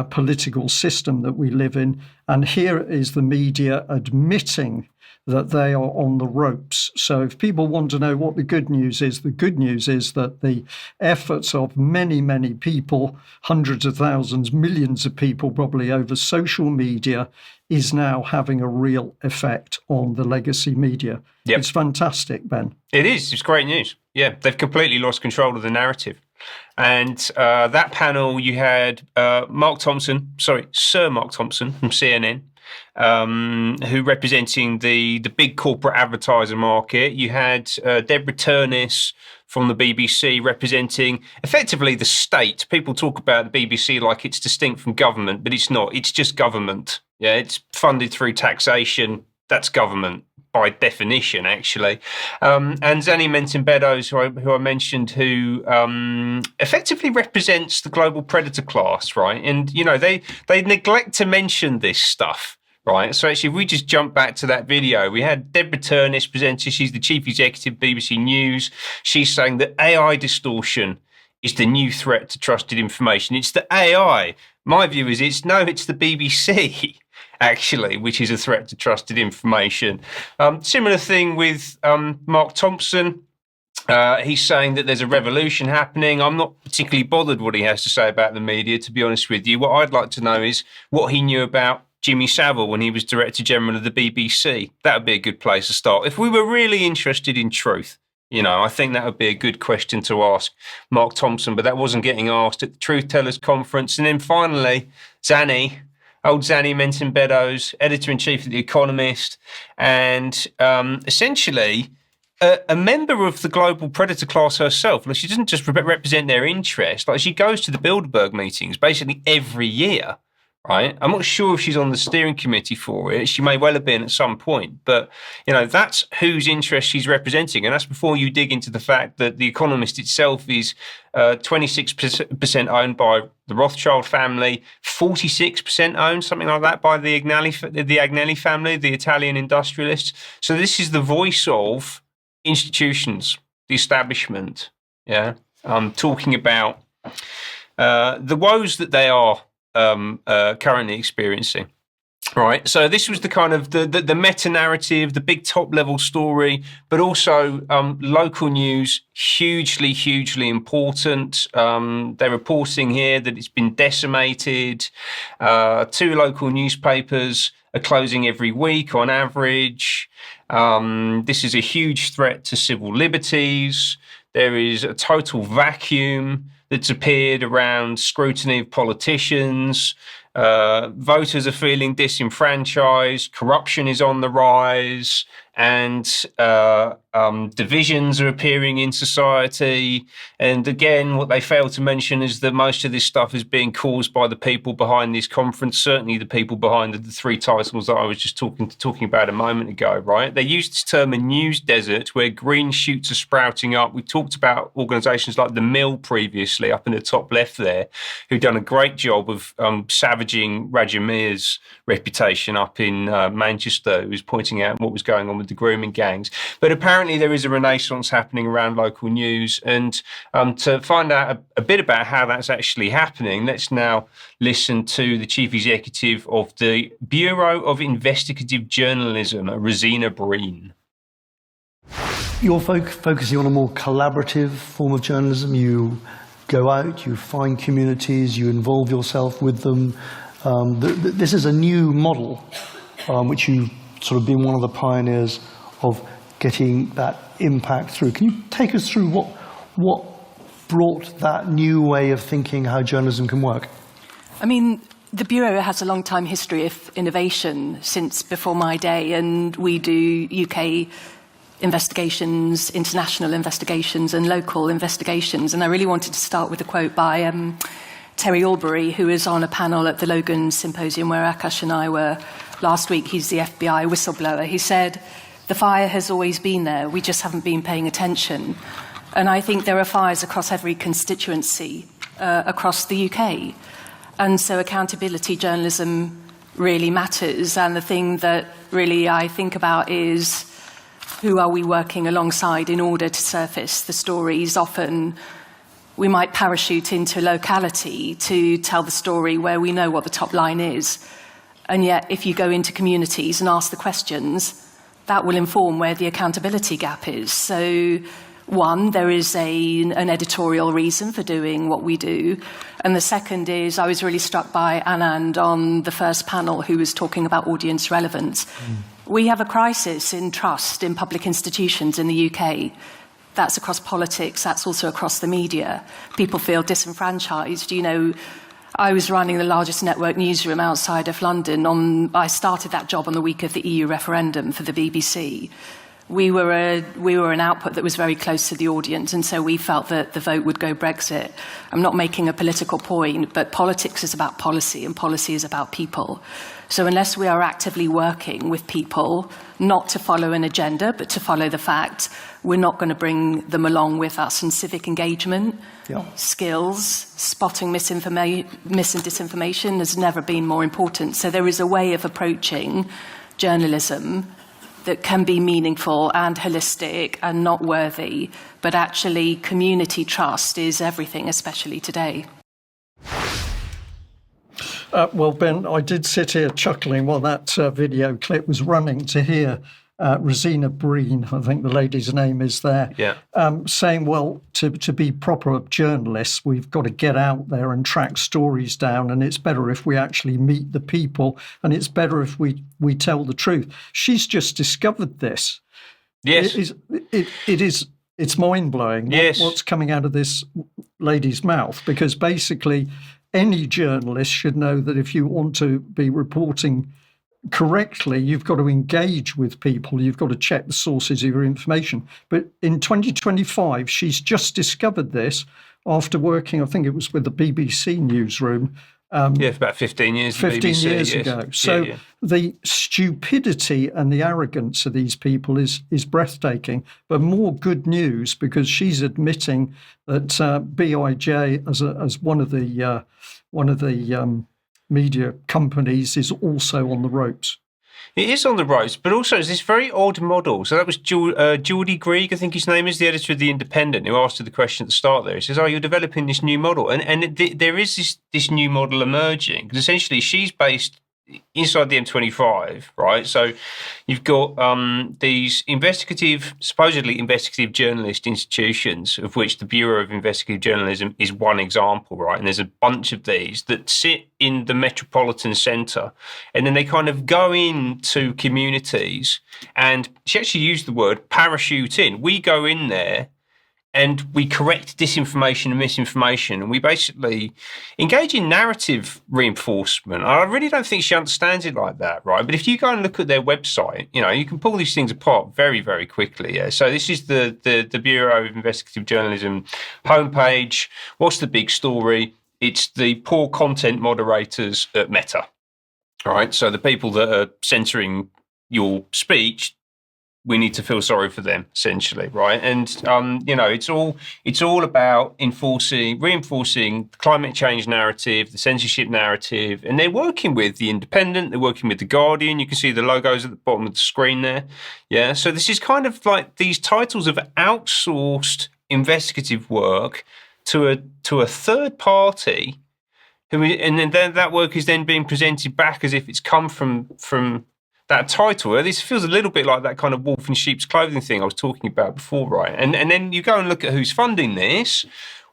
political system that we live in. And here is the media admitting that they are on the ropes. So if people want to know what the good news is that the efforts of many, many people, hundreds of thousands, millions of people probably over social media, is now having a real effect on the legacy media. Yep. It's fantastic, Ben. It is. It's great news. Yeah, they've completely lost control of the narrative. And that panel, you had Sir Mark Thompson from CNN, who representing the big corporate advertiser market. You had Deborah Turnis from the BBC representing effectively the state. People talk about the BBC like it's distinct from government, but it's not. It's just government. Yeah, it's funded through taxation. That's government by definition, actually. And Zanny Menton-Beddoes, who I mentioned, who effectively represents the global predator class, right? And, you know, they neglect to mention this stuff. Right, so actually, if we just jump back to that video, we had Deborah Turnis presenter. She's the chief executive, BBC News. She's saying that AI distortion is the new threat to trusted information. It's the AI. My view is it's the BBC, actually, which is a threat to trusted information. Similar thing with Mark Thompson. He's saying that there's a revolution happening. I'm not particularly bothered what he has to say about the media, to be honest with you. What I'd like to know is what he knew about Jimmy Savile when he was Director General of the BBC. That would be a good place to start. If we were really interested in truth, you know, I think that would be a good question to ask Mark Thompson, but that wasn't getting asked at the Truth Tellers Conference. And then finally, Zanny Menton-Beddoes, Editor-in-Chief of The Economist, and essentially a member of the global predator class herself. Like, she doesn't just represent their interest. Like, she goes to the Bilderberg meetings basically every year. Right. I'm not sure if she's on the steering committee for it. She may well have been at some point, but you know, that's whose interest she's representing, and that's before you dig into the fact that The Economist itself is 26% owned by the Rothschild family, 46% owned, something like that, by the Agnelli family, the Italian industrialists. So this is the voice of institutions, the establishment. Yeah, talking about the woes that they are currently experiencing. Right, so this was the kind of the meta narrative, the big top level story, but also local news, hugely important. They're reporting here that it's been decimated. 2 local newspapers are closing every week on average. This is a huge threat to civil liberties. There is a total vacuum that's appeared around scrutiny of politicians. Voters are feeling disenfranchised, corruption is on the rise, and divisions are appearing in society. And again, what they fail to mention is that most of this stuff is being caused by the people behind this conference, certainly the people behind the 3 titles that I was just talking about a moment ago, right? They use this term a news desert where green shoots are sprouting up. We talked about organisations like The Mill previously, up in the top left there, who've done a great job of savaging Roger Mears' reputation up in Manchester, who was pointing out what was going on with the grooming gangs. But apparently there is a renaissance happening around local news. And to find out a bit about how that's actually happening, let's now listen to the Chief Executive of the Bureau of Investigative Journalism, Rosina Breen. You're focusing on a more collaborative form of journalism. You go out, you find communities, you involve yourself with them. This is a new model, which you've sort of been one of the pioneers of getting that impact through. Can you take us through what brought that new way of thinking how journalism can work? I mean, the Bureau has a long time history of innovation since before my day, and we do UK investigations, international investigations, and local investigations. And I really wanted to start with a quote by Terry Albury, who was on a panel at the Logan Symposium where Akash and I were last week. He's the FBI whistleblower. He said, "The fire has always been there. We just haven't been paying attention." And I think there are fires across every constituency across the UK. And so accountability journalism really matters. And the thing that really I think about is, who are we working alongside in order to surface the stories? Often we might parachute into locality to tell the story where we know what the top line is. And yet, if you go into communities and ask the questions, that will inform where the accountability gap is. So, one, there is an editorial reason for doing what we do. And the second is, I was really struck by Anand on the first panel who was talking about audience relevance. We have a crisis in trust in public institutions in the UK. That's across politics, that's also across the media. People feel disenfranchised. You know, I was running the largest network newsroom outside of London. I started that job on the week of the EU referendum for the BBC. We were an output that was very close to the audience, and so we felt that the vote would go Brexit. I'm not making a political point, but politics is about policy, and policy is about people. So unless we are actively working with people, not to follow an agenda, but to follow the fact, we're not going to bring them along with us. And civic engagement, skills, spotting misinformation and disinformation has never been more important. So there is a way of approaching journalism that can be meaningful and holistic and not worthy, but actually community trust is everything, especially today. Well, Ben, I did sit here chuckling while that video clip was running to hear Rosina Breen, I think the lady's name is there, saying, well, to be proper journalists, we've got to get out there and track stories down, and it's better if we actually meet the people, and it's better if we tell the truth. She's just discovered this. Yes. It's mind-blowing what's coming out of this lady's mouth, because basically any journalist should know that if you want to be reporting correctly, you've got to engage with people. You've got to check the sources of your information. But in 2025, she's just discovered this after working, I think it was with the BBC newsroom. For about 15 years. 15 BBC, years ago. So the stupidity and the arrogance of these people is breathtaking. But more good news, because she's admitting that BIJ, as one of the media companies, is also on the ropes. It is on the ropes, but also it's this very odd model. So that was Geordie Grieg, I think his name is, the editor of The Independent, who asked her the question at the start there. He says, you're developing this new model. And there is this new model emerging. Because essentially she's based inside the M25, right? So you've got these supposedly investigative journalist institutions, of which the Bureau of Investigative Journalism is one example, right? And there's a bunch of these that sit in the metropolitan centre, and then they kind of go into communities, and she actually used the word parachute in. We go in there and we correct disinformation and misinformation, and we basically engage in narrative reinforcement. I really don't think she understands it like that, right? But if you go and look at their website, you can pull these things apart very, very quickly. Yeah. So this is the Bureau of Investigative Journalism homepage. What's the big story? It's the poor content moderators at Meta. All right. So the people that are censoring your speech, we need to feel sorry for them, essentially, right? And it's all about reinforcing the climate change narrative, the censorship narrative, and they're working with the Independent, they're working with the Guardian. You can see the logos at the bottom of the screen there. Yeah, so this is kind of like these titles of outsourced investigative work to a third party, and then that work is then being presented back as if it's come from that title. This feels a little bit like that kind of wolf in sheep's clothing thing I was talking about before, right? And then you go and look at who's funding this.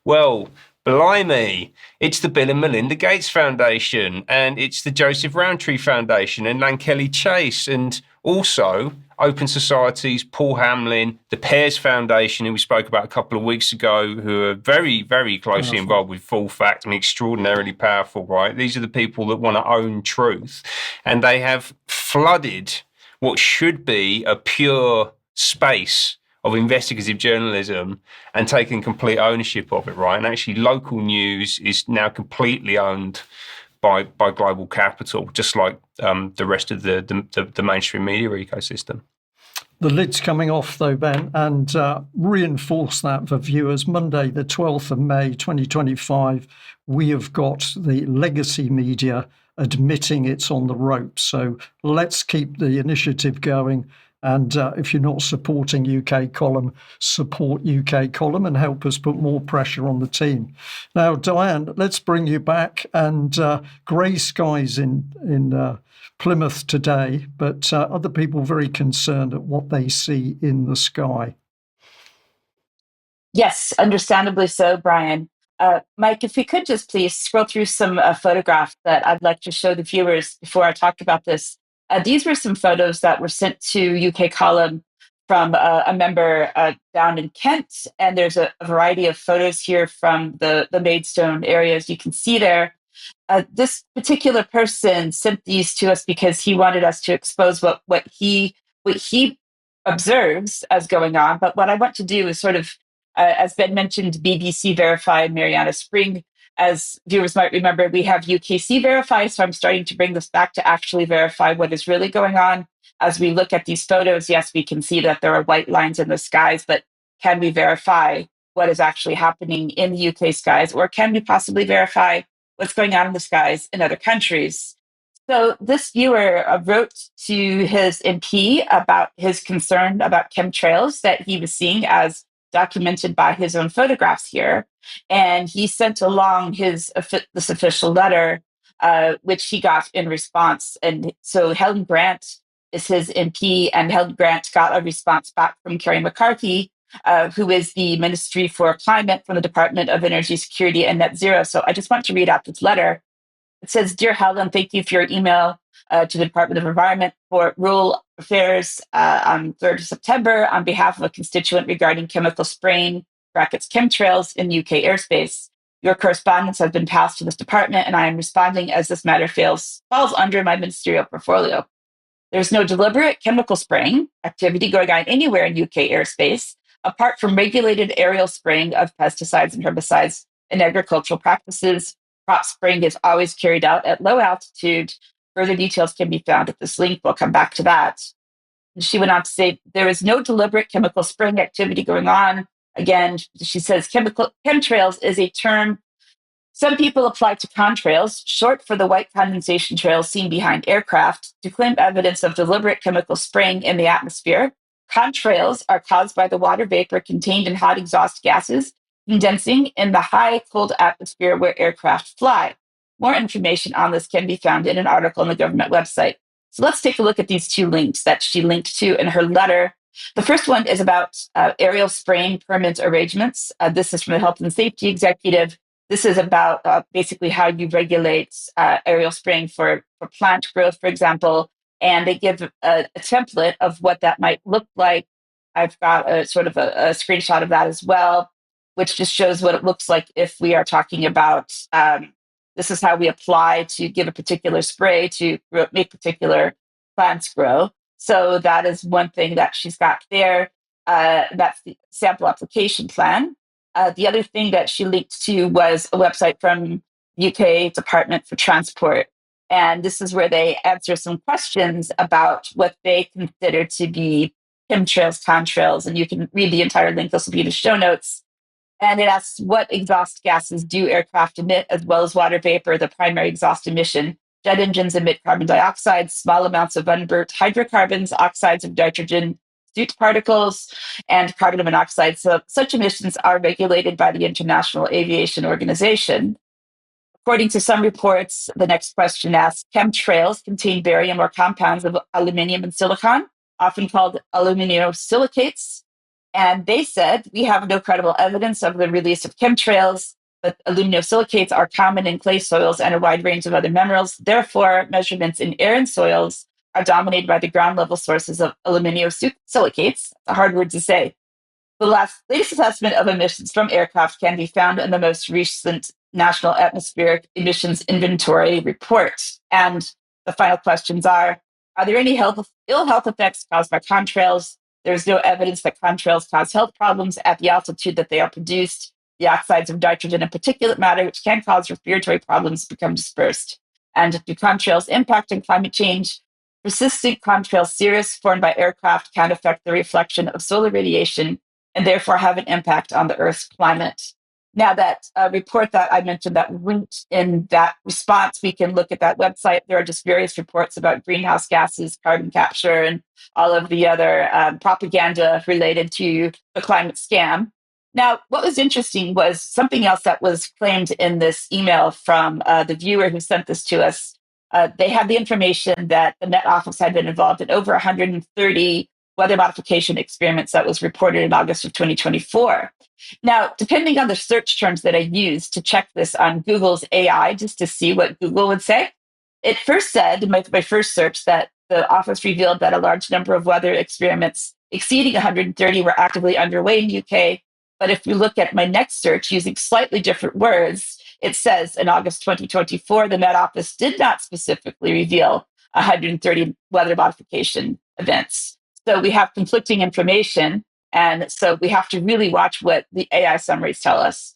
Well, blimey, it's the Bill and Melinda Gates Foundation, and it's the Joseph Rowntree Foundation, and Lankelly Chase, and also Open Society's Paul Hamlin, the Pears Foundation, who we spoke about a couple of weeks ago, who are very, very closely involved with Full Fact and extraordinarily powerful, right? These are the people that want to own truth. And they have flooded what should be a pure space of investigative journalism and taken complete ownership of it, right? And actually local news is now completely owned by global capital, just like the rest of the mainstream media ecosystem. The lid's coming off, though, Ben, and reinforce that for viewers. Monday, the 12th of May, 2025, we have got the legacy media admitting it's on the ropes. So let's keep the initiative going. And if you're not supporting UK Column, support UK Column and help us put more pressure on the team. Now, Diane, let's bring you back. And grey skies in Plymouth today, but other people very concerned at what they see in the sky. Yes, understandably so, Brian. Mike, if we could just please scroll through some photographs that I'd like to show the viewers before I talk about this. These were some photos that were sent to UK Column from a member down in Kent, and there's a variety of photos here from the Maidstone area, as you can see there. This particular person sent these to us because he wanted us to expose what he observes as going on. But what I want to do is sort of, as Ben mentioned, BBC Verify Mariana Spring. As viewers might remember, we have UKC Verify, so I'm starting to bring this back to actually verify what is really going on. As we look at these photos, yes, we can see that there are white lines in the skies, but can we verify what is actually happening in the UK skies, or can we possibly verify what's going on in the skies in other countries? So this viewer wrote to his MP about his concern about chemtrails that he was seeing as documented by his own photographs here. And he sent along this official letter, which he got in response. And so Helen Grant is his MP, and Helen Grant got a response back from Kerry McCarthy, who is the Ministry for Climate from the Department of Energy Security and Net Zero. So I just want to read out this letter. It says, "Dear Helen, thank you for your email to the Department of Environment for Rural Affairs on 3rd of September on behalf of a constituent regarding chemical spraying, brackets chemtrails, in UK airspace. Your correspondence has been passed to this department, and I am responding as this matter falls under my ministerial portfolio. There's no deliberate chemical spraying activity going on anywhere in UK airspace, apart from regulated aerial spraying of pesticides and herbicides and agricultural practices. Crop spraying is always carried out at low altitude. Further details can be found at this link. We'll come back to that." And she went on to say, "There is no deliberate chemical spraying activity going on." Again, she says, chemtrails is a term some people apply to contrails, short for the white condensation trails seen behind aircraft, to claim evidence of deliberate chemical spraying in the atmosphere. Contrails are caused by the water vapor contained in hot exhaust gases condensing in the high, cold atmosphere where aircraft fly. More information on this can be found in an article on the government website. So let's take a look at these two links that she linked to in her letter. The first one is about aerial spraying permit arrangements. This is from the Health and Safety Executive. This is about basically how you regulate aerial spraying for plant growth, for example. And they give a template of what that might look like. I've got a sort of a screenshot of that as well, which just shows what it looks like if we are talking about this is how we apply to give a particular spray to make particular plants grow. So that is one thing that she's got there. That's the sample application plan. The other thing that she linked to was a website from UK Department for Transport. And this is where they answer some questions about what they consider to be chemtrails, contrails. And you can read the entire link. This will be in the show notes. And it asks what exhaust gases do aircraft emit, as well as water vapor, the primary exhaust emission. Jet engines emit carbon dioxide, small amounts of unburnt hydrocarbons, oxides of nitrogen, soot particles, and carbon monoxide. So such emissions are regulated by the International Aviation Organization. According to some reports, the next question asks, chemtrails contain barium or compounds of aluminum and silicon, often called aluminosilicates. And they said, we have no credible evidence of the release of chemtrails, but aluminosilicates are common in clay soils and a wide range of other minerals. Therefore, measurements in air and soils are dominated by the ground level sources of aluminosilicates, a hard word to say. The latest assessment of emissions from aircraft can be found in the most recent National Atmospheric Emissions Inventory report. And the final questions are there any ill health effects caused by contrails? There's no evidence that contrails cause health problems at the altitude that they are produced. The oxides of nitrogen and particulate matter, which can cause respiratory problems, become dispersed. And do contrails impact on climate change? Persistent contrail cirrus formed by aircraft can affect the reflection of solar radiation and therefore have an impact on the Earth's climate. Now, that report that I mentioned that linked in that response, we can look at that website. There are just various reports about greenhouse gases, carbon capture, and all of the other propaganda related to the climate scam. Now, what was interesting was something else that was claimed in this email from the viewer who sent this to us. They had the information that the Met Office had been involved in over 130 weather modification experiments that was reported in August of 2024. Now, depending on the search terms that I used to check this on Google's AI, just to see what Google would say, it first said in my first search that the office revealed that a large number of weather experiments exceeding 130 were actively underway in the UK. But if we look at my next search using slightly different words, it says in August 2024, the Met Office did not specifically reveal 130 weather modification events. So we have conflicting information. And so we have to really watch what the AI summaries tell us.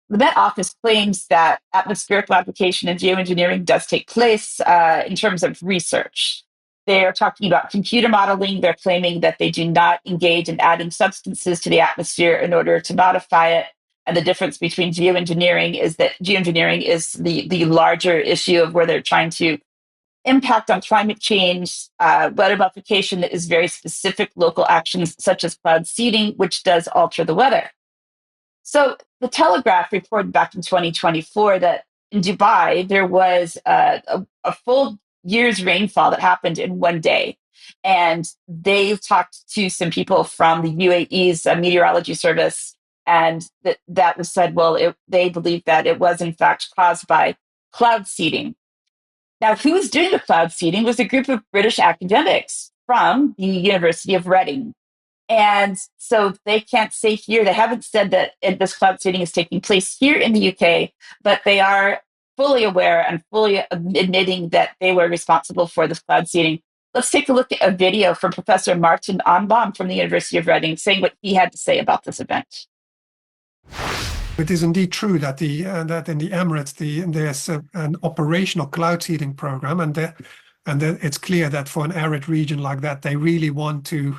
The Met Office claims that atmospheric modification and geoengineering does take place in terms of research. They're talking about computer modeling. They're claiming that they do not engage in adding substances to the atmosphere in order to modify it. And the difference between geoengineering is that geoengineering is the larger issue of where they're trying to impact on climate change. Weather modification is very specific local actions such as cloud seeding, which does alter the weather. So the Telegraph reported back in 2024 that in Dubai, there was a full year's rainfall that happened in one day. And they talked to some people from the UAE's meteorology service, and that was said, well, they believe that it was in fact caused by cloud seeding. Now, who was doing the cloud seeding was a group of British academics from the University of Reading. And so they can't say here, they haven't said that this cloud seeding is taking place here in the UK, but they are fully aware and fully admitting that they were responsible for this cloud seeding. Let's take a look at a video from Professor Martin Anbaum from the University of Reading saying what he had to say about this event. It is indeed true that that in the Emirates there's an operational cloud seeding program, and it's clear that for an arid region like that, they really want to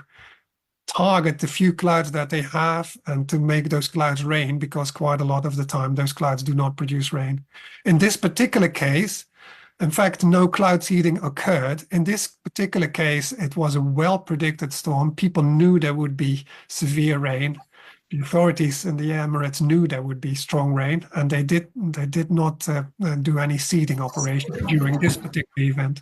target the few clouds that they have and to make those clouds rain, because quite a lot of the time those clouds do not produce rain. In this particular case, in fact, no cloud seeding occurred. In this particular case, it was a well-predicted storm. People knew there would be severe rain. the authorities in the Emirates knew there would be strong rain, and they did not do any seeding operation during this particular event.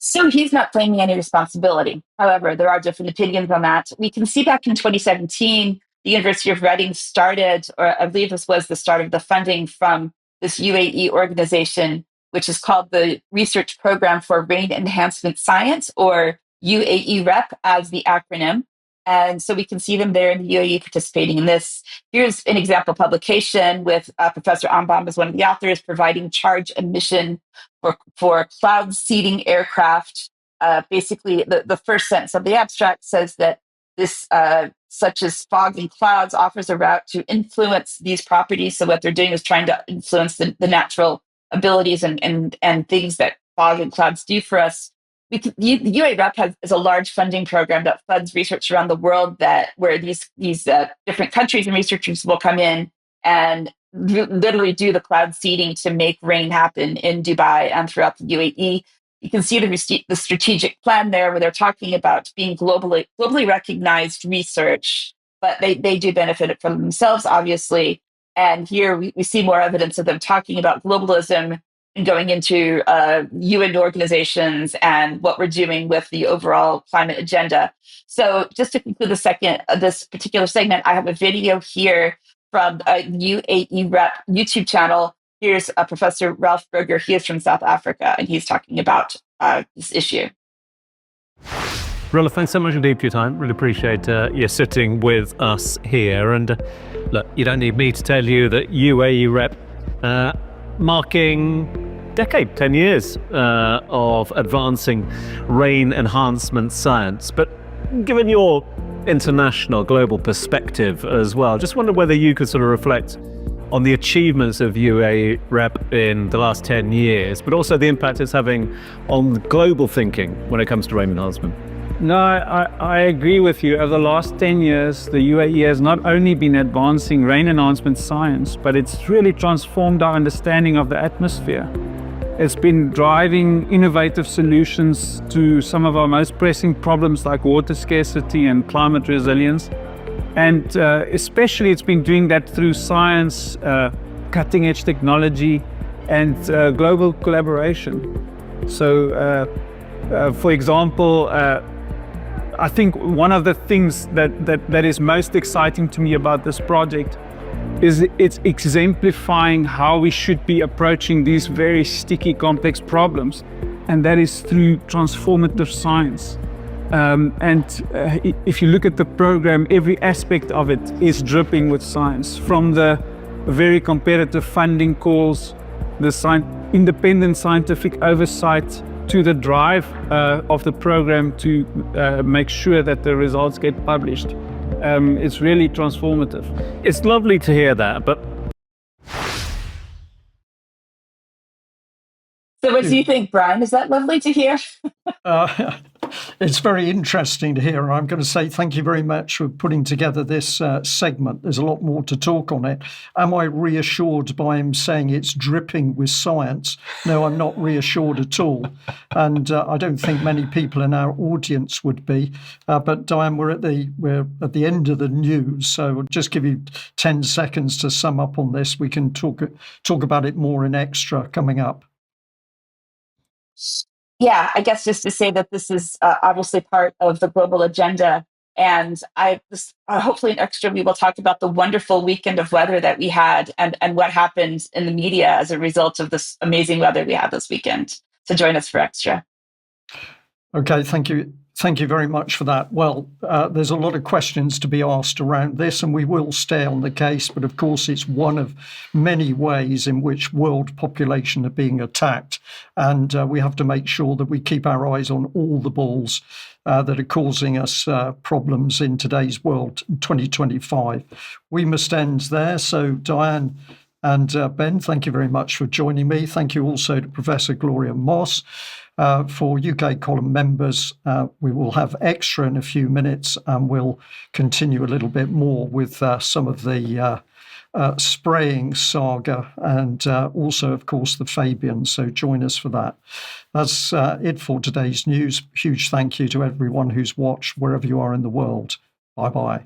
So he's not claiming any responsibility. However, there are different opinions on that. We can see back in 2017, the University of Reading started, or I believe this was the start of the funding from this UAE organization, which is called the Research Program for Rain Enhancement Science, or UAE REP as the acronym. And so we can see them there in the UAE participating in this. Here's an example publication with Professor Ambam as one of the authors, providing charge emission for cloud seeding aircraft. Basically, the first sentence of the abstract says that this, such as fog and clouds, offers a route to influence these properties. So what they're doing is trying to influence the natural abilities and things that fog and clouds do for us. The UAE REP is a large funding program that funds research around the world where these different countries and researchers will come in and literally do the cloud seeding to make rain happen in Dubai and throughout the UAE. You can see the strategic plan there where they're talking about being globally recognized research, but they do benefit from themselves, obviously. And here we see more evidence of them talking about globalism and going into UN organizations and what we're doing with the overall climate agenda. So just to conclude this particular segment, I have a video here from a UAE REP YouTube channel. Here's Professor Ralph Berger. He is from South Africa, and he's talking about this issue. Rolla, thanks so much indeed for your time. Really appreciate you sitting with us here. And look, you don't need me to tell you that UAE REP marking 10 years of advancing rain enhancement science. But given your international global perspective as well, just wonder whether you could sort of reflect on the achievements of UAE REP in the last 10 years, but also the impact it's having on global thinking when it comes to rain enhancement. No, I agree with you. Over the last 10 years, the UAE has not only been advancing rain enhancement science, but it's really transformed our understanding of the atmosphere. It's been driving innovative solutions to some of our most pressing problems like water scarcity and climate resilience. And especially it's been doing that through science, cutting edge technology, and global collaboration. So, for example, I think one of the things that is most exciting to me about this project is it's exemplifying how we should be approaching these very sticky, complex problems, and that is through transformative science. If you look at the program, every aspect of it is dripping with science, from the very competitive funding calls, the independent scientific oversight, to the drive of the program to make sure that the results get published. It's really transformative. It's lovely to hear that, but... So what do you think, Brian? Is that lovely to hear? It's very interesting to hear. I'm going to say thank you very much for putting together this segment. There's a lot more to talk on it. Am I reassured by him saying it's dripping with science? No, I'm not reassured at all. And I don't think many people in our audience would be. But Diane, we're at the end of the news, so I'll just give you 10 seconds to sum up on this. We can talk about it more in extra coming up. Yeah, I guess just to say that this is obviously part of the global agenda. And hopefully in extra, we will talk about the wonderful weekend of weather that we had and what happened in the media as a result of this amazing weather we had this weekend. So join us for extra. Okay, thank you. Thank you very much for that. Well, there's a lot of questions to be asked around this, and we will stay on the case. But of course, it's one of many ways in which world population are being attacked. And we have to make sure that we keep our eyes on all the balls that are causing us problems in today's world in 2025. We must end there. So, Diane, And Ben, thank you very much for joining me. Thank you also to Professor Gloria Moss. For UK column members, we will have extra in a few minutes, and we'll continue a little bit more with some of the spraying saga and also, of course, the Fabians. So join us for that. That's it for today's news. Huge thank you to everyone who's watched wherever you are in the world. Bye-bye.